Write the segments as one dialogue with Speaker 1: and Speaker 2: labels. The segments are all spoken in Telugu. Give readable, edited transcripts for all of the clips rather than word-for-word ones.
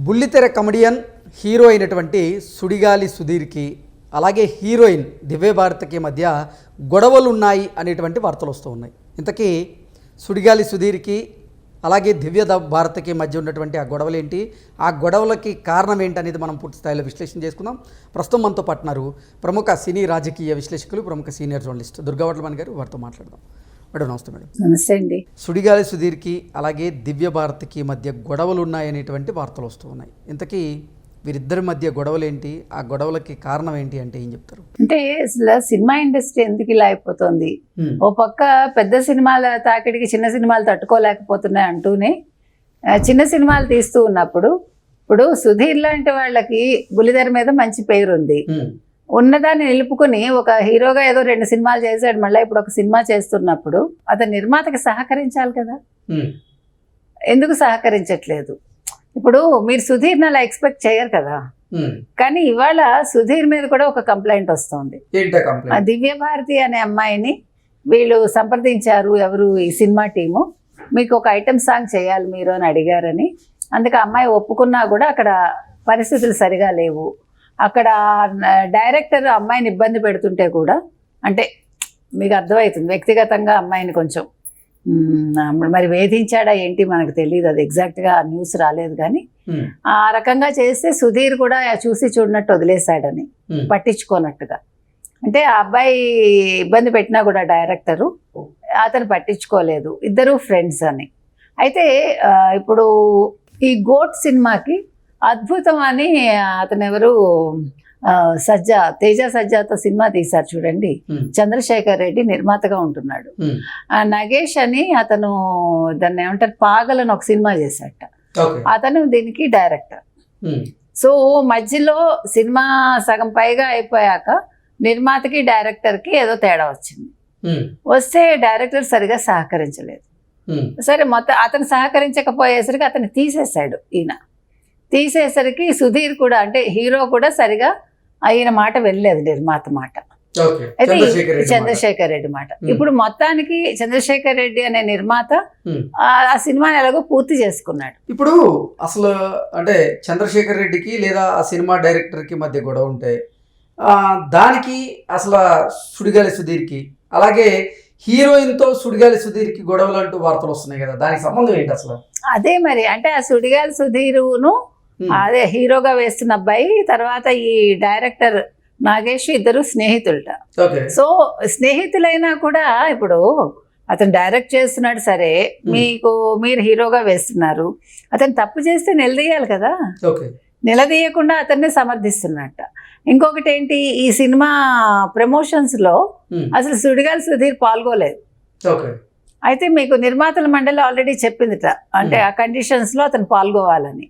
Speaker 1: బుల్లితెర కమెడియన్ హీరో అయినటువంటి సుడిగాలి సుధీర్కి అలాగే హీరోయిన్ దివ్యభారతికి మధ్య గొడవలు ఉన్నాయి అనేటువంటి వార్తలు వస్తూ ఉన్నాయి. ఇంతకీ సుడిగాలి సుధీర్కి అలాగే భారతికి మధ్య ఉన్నటువంటి ఆ గొడవలు ఏంటి, ఆ గొడవలకి కారణం ఏంటి అనేది మనం పూర్తి స్థాయిలో విశ్లేషణ చేసుకుందాం. ప్రస్తుతం మనతో పాటున్నారు ప్రముఖ సినీ రాజకీయ విశ్లేషకులు, ప్రముఖ సీనియర్ జర్నలిస్ట్ దుర్గావట్లమణి గారు. వారితో మాట్లాడదాం. మేడం నమస్తే. మేడం
Speaker 2: నమస్తే అండి.
Speaker 1: సుడిగాలి సుధీర్కి అలాగే భారతికి మధ్య గొడవలు ఉన్నాయనేటువంటి వార్తలు వస్తూ ఉన్నాయి. ఇంతకీ వీరిద్దరి మధ్య గొడవలు ఏంటి, ఆ గొడవలకి కారణం ఏంటి అంటే ఏం చెప్తారు?
Speaker 2: అంటే అసలు సినిమా ఇండస్ట్రీ ఎందుకు ఇలా అయిపోతుంది? ఓ పక్క పెద్ద సినిమాల తాకిడికి చిన్న సినిమాలు తట్టుకోలేకపోతున్నాయి అంటూనే చిన్న సినిమాలు తీస్తూ ఉన్నప్పుడు ఇప్పుడు సుధీర్ లాంటి వాళ్ళకి బుల్లితెర మీద మంచి పేరుంది. ఉన్నదాన్ని నిలుపుకుని ఒక హీరోగా ఏదో 2 సినిమాలు చేశాడు, మళ్ళీ ఇప్పుడు ఒక సినిమా చేస్తున్నప్పుడు అతను నిర్మాతకి సహకరించాలి కదా. ఎందుకు సహకరించట్లేదు? ఇప్పుడు మీరు సుధీర్ని అలా ఎక్స్పెక్ట్ చేయరు కదా. కానీ ఇవాళ సుధీర్ మీద కూడా ఒక కంప్లైంట్ వస్తుంది. దివ్యభారతి అనే అమ్మాయిని వీళ్ళు సంప్రదించారు, ఎవరు ఈ సినిమా టీము, మీకు ఒక ఐటమ్ సాంగ్ చేయాలి మీరు అని అడిగారని. అందుకే అమ్మాయి ఒప్పుకున్నా కూడా అక్కడ పరిస్థితులు సరిగా లేవు. అక్కడ డైరెక్టర్ అమ్మాయిని ఇబ్బంది పెడుతుంటే కూడా, అంటే మీకు అర్థమవుతుంది వ్యక్తిగతంగా అమ్మాయిని కొంచెం మరి వేధించాడా ఏంటి మనకు తెలియదు, అది ఎగ్జాక్ట్గా న్యూస్ రాలేదు. కానీ ఆ రకంగా చేస్తే సుధీర్ కూడా చూసి చూడనట్టు వదిలేశాడని, పట్టించుకోనట్టుగా. అంటే ఆ అబ్బాయి ఇబ్బంది పెట్టినా కూడా డైరెక్టరు అతను పట్టించుకోలేదు, ఇద్దరు ఫ్రెండ్స్ అని. అయితే ఇప్పుడు ఈ గోట్ సినిమాకి అద్భుతం అని అతను ఎవరు తేజ సజ్జాతో సినిమా తీశారు చూడండి. చంద్రశేఖర్ రెడ్డి నిర్మాతగా ఉంటున్నాడు. నగేష్ అని అతను దాన్ని ఏమంటారు, పాగలని ఒక సినిమా చేశాట, అతను దీనికి డైరెక్టర్. సో మధ్యలో సినిమా సగం పైగా అయిపోయాక నిర్మాతకి డైరెక్టర్కి ఏదో తేడా వచ్చింది. వస్తే డైరెక్టర్ సరిగా సహకరించలేదు. సరే మొత్తం అతను సహకరించకపోయేసరికి అతను తీసేశాడు. తీసేసరికి సుధీర్ కూడా, అంటే హీరో కూడా సరిగా అయిన మాట వెళ్ళలేదు, నిర్మాత మాట. అయితే చంద్రశేఖర్ రెడ్డి మాట. ఇప్పుడు మొత్తానికి చంద్రశేఖర్ రెడ్డి అనే నిర్మాత ఆ సినిమాని ఎలాగో పూర్తి చేసుకున్నాడు.
Speaker 1: ఇప్పుడు అసలు అంటే చంద్రశేఖర్ రెడ్డికి లేదా ఆ సినిమా డైరెక్టర్కి మధ్య గొడవ ఉంటే దానికి అసలు సుడిగాలి సుధీర్కి అలాగే హీరోయిన్తో సుడిగాలి సుధీర్కి గొడవలు అంటూ వార్తలు వస్తున్నాయి కదా, దానికి సంబంధం ఏంటి అసలు?
Speaker 2: అదే మరి, అంటే ఆ సుడిగాలి సుధీరును అదే హీరోగా వేస్తున్న అబ్బాయి, తర్వాత ఈ డైరెక్టర్ నాగేష్ ఇద్దరు స్నేహితులట. సో స్నేహితులైనా కూడా ఇప్పుడు అతను డైరెక్ట్ చేస్తున్నాడు, సరే మీరు హీరోగా వేస్తున్నారు, అతను తప్పు చేస్తే నిలదీయాలి కదా. నిలదీయకుండా అతన్ని సమర్థిస్తున్నట్ట. ఇంకొకటి ఏంటి, ఈ సినిమా ప్రమోషన్స్లో అసలు సుడిగాలి సుధీర్ పాల్గొలేదు. అయితే మీకు నిర్మాతల మండలి ఆల్రెడీ చెప్పిందిట, అంటే ఆ కండిషన్స్లో అతను పాల్గొవాలని.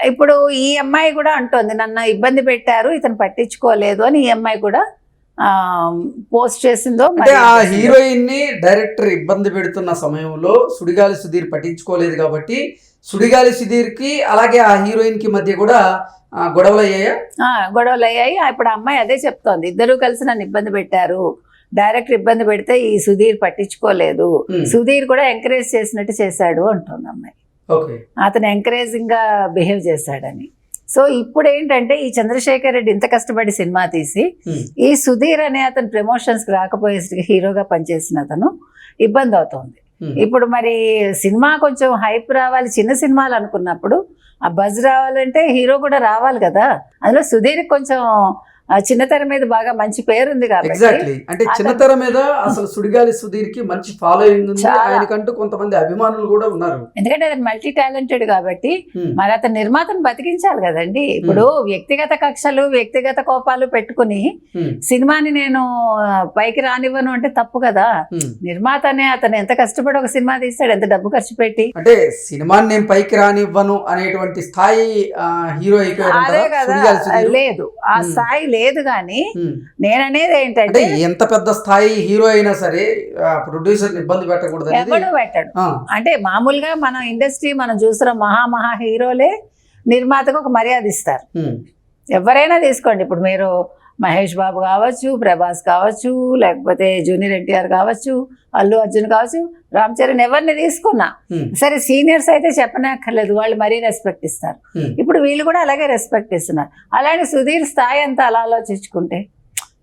Speaker 2: ఇప్పుడు ఈ అమ్మాయి కూడా అంటోంది, నన్ను ఇబ్బంది పెట్టారు, ఇతను పట్టించుకోలేదు అని ఈ అమ్మాయి కూడా పోస్ట్ చేసిందో.
Speaker 1: అంటే ఆ హీరోయిన్ ని డైరెక్టర్ ఇబ్బంది పెడుతున్న సమయంలో సుడిగాలి సుధీర్ పట్టించుకోలేదు కాబట్టి సుడిగాలి సుధీర్ కి అలాగే ఆ హీరోయిన్ కి మధ్య కూడా గొడవలు
Speaker 2: అయ్యాయి. ఇప్పుడు ఆ అమ్మాయి అదే చెప్తోంది, ఇద్దరు కలిసి నన్ను ఇబ్బంది పెట్టారు, డైరెక్టర్ ఇబ్బంది పెడితే ఈ సుధీర్ పట్టించుకోలేదు, సుధీర్ కూడా ఎంకరేజ్ చేసినట్టు చేశాడు అంటుంది అమ్మాయి. అతను ఎంకరేజింగ్ గా బిహేవ్ చేశాడని. సో ఇప్పుడు ఏంటంటే ఈ చంద్రశేఖర్ రెడ్డి ఇంత కష్టపడి సినిమా తీసి ఈ సుధీర్ అనే అతను ప్రమోషన్స్ కి రాకపోయేసరికి హీరోగా పనిచేసిన అతను ఇబ్బంది అవుతోంది. ఇప్పుడు మరి సినిమా కొంచెం హైప్ రావాలి, చిన్న సినిమాలు అనుకున్నప్పుడు ఆ బజ్ రావాలంటే హీరో కూడా రావాలి కదా. అందులో సుధీర్ కొంచెం చిన్నతెర మీద బాగా మంచి పేరుంది కాబట్టి,
Speaker 1: అంటే చిన్నతెర మీద అసలు సుడిగాలి సుధీర్ కి మంచి ఫాలోయింగ్ ఉంది, ఆయనకంటూ కొంతమంది అభిమానులు కూడా ఉన్నారు.
Speaker 2: ఎందుకంటే అతను మల్టీ టాలెంటెడ్ కాబట్టి మరి అతను నిర్మాతను బతికించాలి కదండి. ఇప్పుడు వ్యక్తిగత కక్షలు, వ్యక్తిగత కోపాలు పెట్టుకుని సినిమాని నేను పైకి రానివ్వను అంటే తప్పు కదా. నిర్మాతనే అతను ఎంత కష్టపడి ఒక సినిమా తీస్తాడు, ఎంత డబ్బు ఖర్చు పెట్టి.
Speaker 1: అంటే సినిమాని నేను పైకి రానివ్వను అనేటువంటి స్థాయి హీరో
Speaker 2: అదే కదా, లేదు ఆ స్థాయి లేదు. కానీ నేననేది ఏంటంటే
Speaker 1: ఎంత పెద్ద స్థాయి హీరో అయినా సరే ప్రొడ్యూసర్ ఇబ్బంది పెట్టకూడదు,
Speaker 2: ఎవడు పెట్టాడు. అంటే మామూలుగా మన ఇండస్ట్రీ మనం చూస్తున్న మహా హీరోలే నిర్మాతకు ఒక మర్యాద ఇస్తారు. ఎవరైనా తీసుకోండి, ఇప్పుడు మీరు మహేష్ బాబు కావచ్చు, ప్రభాస్ కావచ్చు, లేకపోతే జూనియర్ ఎన్టీఆర్ కావచ్చు, అల్లు అర్జున్ కావచ్చు, రామ్ చరణ్, ఎవరిని తీసుకున్నా సరే సీనియర్స్ అయితే చెప్పనక్కర్లేదు, వాళ్ళు మరీ రెస్పెక్ట్ ఇస్తారు. ఇప్పుడు వీళ్ళు కూడా అలాగే రెస్పెక్ట్ ఇస్తున్నారు. అలాంటి సుధీర్ స్థాయి అంతా అలా ఆలోచించుకుంటే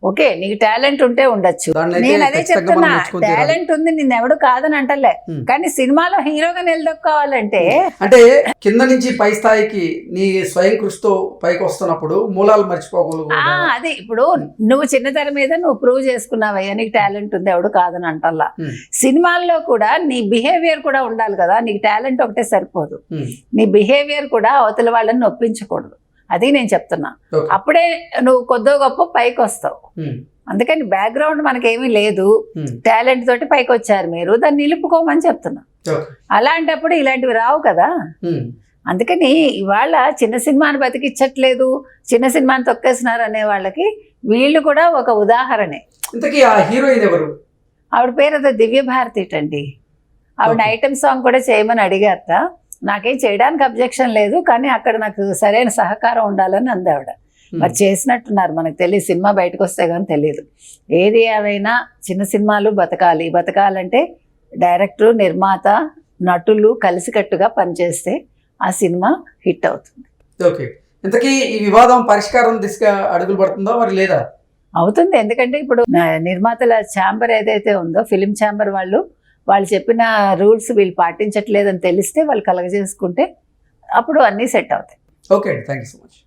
Speaker 2: ఓకే, నీకు టాలెంట్ ఉంటే ఉండొచ్చు. నేను అదే చెప్తున్నా, టాలెంట్ ఉంది, నిన్ను ఎవడు కాదని అంటలే, కానీ సినిమాలో హీరోగా నిలదొక్కోవాలంటే
Speaker 1: అంటే కింద నుంచి పై స్థాయికి నీ స్వయం కృషితో పైకి వస్తున్నప్పుడు మూలాలు మర్చిపోకూడదు.
Speaker 2: అదే ఇప్పుడు నువ్వు చిన్న తెర మీద నువ్వు ప్రూవ్ చేసుకున్నావయ్యా నీకు టాలెంట్ ఉంది, ఎవడు కాదని అంటల్లా. సినిమాల్లో కూడా నీ బిహేవియర్ కూడా ఉండాలి కదా, నీకు టాలెంట్ ఒకటే సరిపోదు, నీ బిహేవియర్ కూడా అవతల వాళ్ళని నొప్పించకూడదు. అది నేను చెప్తున్నా. అప్పుడే నువ్వు కొద్దో గొప్ప పైకి వస్తావు. అందుకని బ్యాక్గ్రౌండ్ మనకేమీ లేదు, టాలెంట్ తోటి పైకి వచ్చారు మీరు, దాన్ని నిలుపుకోమని చెప్తున్నా. అలాంటప్పుడు ఇలాంటివి రావు కదా. అందుకని ఇవాళ చిన్న సినిమాని బతికిచ్చట్లేదు, చిన్న సినిమాని తొక్కేస్తున్నారు అనే వాళ్ళకి వీళ్ళు కూడా ఒక ఉదాహరణే.
Speaker 1: ఇంతకీ ఆ హీరోయిన్ ఎవరు?
Speaker 2: ఆవిడ పేరు అదే దివ్య భారతి అండి. ఆవిడ ఐటమ్ సాంగ్ కూడా చేయమని అడిగారట. నాకేం చేయడానికి అబ్జెక్షన్ లేదు, కానీ అక్కడ నాకు సరైన సహకారం ఉండాలని అంది ఆవిడ. మరి చేసినట్టున్నారు, మనకు తెలియదు, సినిమా బయటకు వస్తే కానీ తెలియదు. ఏది ఏవైనా చిన్న సినిమాలు బతకాలంటే డైరెక్టర్, నిర్మాత, నటులు కలిసికట్టుగా పనిచేస్తే ఆ సినిమా హిట్ అవుతుంది.
Speaker 1: ఓకే, ఇంతకీ ఈ వివాదం పరిష్కారం దిశగా అడుగులు పడుతుందో మరి లేదా?
Speaker 2: అవుతుంది. ఎందుకంటే ఇప్పుడు నిర్మాతల ఛాంబర్ ఏదైతే ఉందో, ఫిలిం ఛాంబర్ వాళ్ళు చెప్పిన రూల్స్ వీళ్ళు పాటించట్లేదని తెలిస్తే వాళ్ళు కలగజేసుకుంటే అప్పుడు అన్నీ సెట్ అవుతాయి.
Speaker 1: ఓకే అండి, థ్యాంక్ యూ సో మచ్.